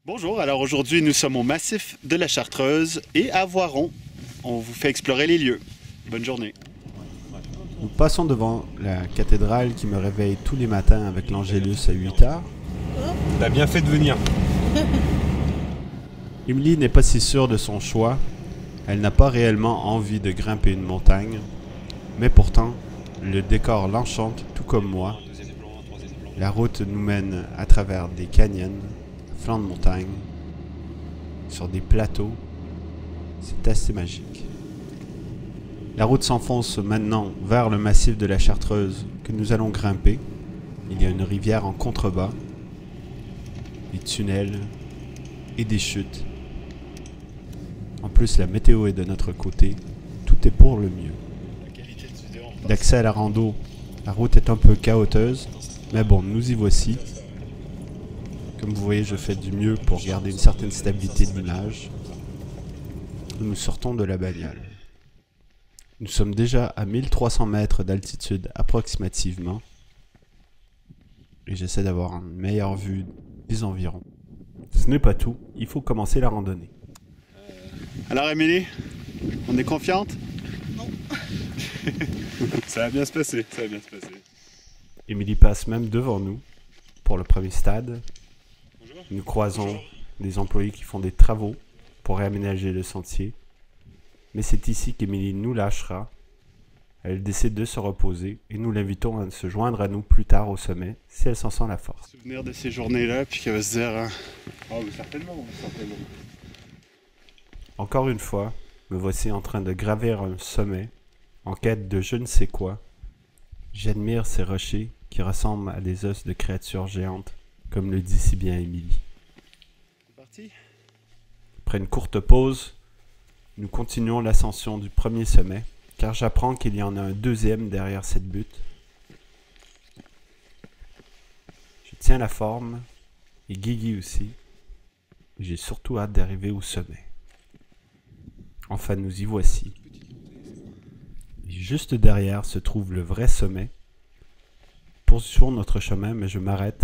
Bonjour, alors aujourd'hui nous sommes au massif de la Chartreuse et à Voiron. On vous fait explorer les lieux. Bonne journée. Nous passons devant la cathédrale qui me réveille tous les matins avec l'Angélus à 8h. T'as bien fait de venir. Émilie n'est pas si sûre de son choix. Elle n'a pas réellement envie de grimper une montagne. Mais pourtant, le décor l'enchante tout comme moi. La route nous mène à travers des canyons, flancs de montagne, sur des plateaux. C'est assez magique. La route s'enfonce maintenant vers le massif de la Chartreuse que nous allons grimper. Il y a une rivière en contrebas, des tunnels et des chutes. En plus, la météo est de notre côté. Tout est pour le mieux. D'accès à la rando, la route est un peu chaoteuse, mais bon, nous y voici. Comme vous voyez, je fais du mieux pour garder une certaine stabilité de l'image. Nous sortons de la bagnole. Nous sommes déjà à 1300 mètres d'altitude approximativement. Et j'essaie d'avoir une meilleure vue des environs. Ce n'est pas tout, il faut commencer la randonnée. Alors Émilie, on est confiante? Non. Ça va bien se passer, ça va bien se passer. Émilie passe même devant nous pour le premier stade. Nous croisons des employés qui font des travaux pour réaménager le sentier. Mais c'est ici qu'Émilie nous lâchera. Elle décide de se reposer et nous l'invitons à se joindre à nous plus tard au sommet si elle s'en sent la force. Souvenir de ces journées-là, puis qu'elle va se dire... Oh, mais certainement, certainement. Encore une fois, me voici en train de gravir un sommet en quête de je ne sais quoi. J'admire ces rochers qui ressemblent à des os de créatures géantes, comme le dit si bien Émilie. C'est parti? Après une courte pause, nous continuons l'ascension du premier sommet, car j'apprends qu'il y en a un deuxième derrière cette butte. Je tiens la forme, et Guigui aussi. J'ai surtout hâte d'arriver au sommet. Enfin, nous y voici. Et juste derrière se trouve le vrai sommet. Poursuivons notre chemin, mais je m'arrête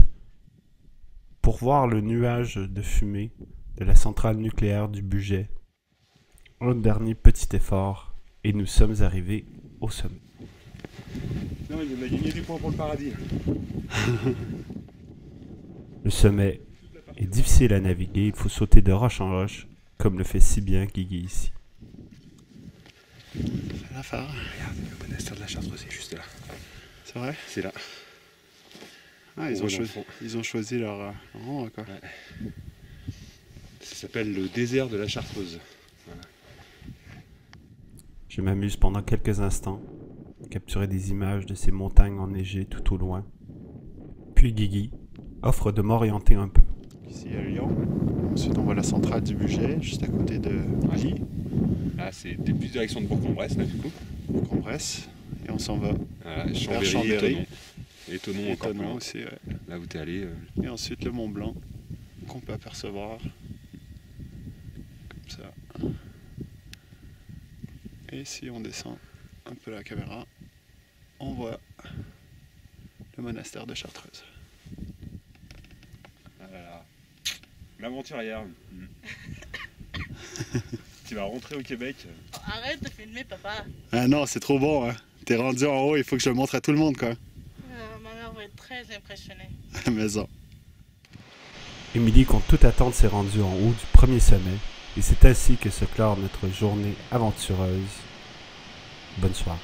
pour voir le nuage de fumée de la centrale nucléaire du Bugey. Un dernier petit effort, et nous sommes arrivés au sommet. Non, il a gagné du point pour le paradis. Le sommet est difficile à naviguer, il faut sauter de roche en roche, comme le fait si bien Guigui ici. C'est l'affaire. Regarde, le monastère de la Chartreuse, c'est juste là. C'est vrai? C'est là. Ah, Ouais, dans le fond. ils ont choisi leur endroit, quoi. Ouais. Ça s'appelle le désert de la Chartreuse. Voilà. Je m'amuse pendant quelques instants, à capturer des images de ces montagnes enneigées tout au loin. Puis Guigui offre de m'orienter un peu. Ici à Lyon. Ensuite on voit la centrale du Bugey, juste à côté de Ly. Là, c'est plus direction de Bourg-en-Bresse, là, du coup. On compresse. Et on s'en va Voilà, vers Chambéry, Chambéry. Étonon Et encore plus Thonon loin. aussi, ouais. Là où t'es allé. Et ensuite le Mont Blanc qu'on peut apercevoir comme ça. Et si on descend un peu la caméra, on voit le monastère de Chartreuse. Ah là là. L'aventurière. Tu vas rentrer au Québec. Oh, arrête de filmer, papa. Ah non, c'est trop bon, hein. T'es rendu en haut, il faut que je le montre à tout le monde, quoi. Ma mère va être très impressionnée. Maison. Émilie, contre toute attente, s'est rendue en haut du premier sommet, et c'est ainsi que se clore notre journée aventureuse. Bonne soirée.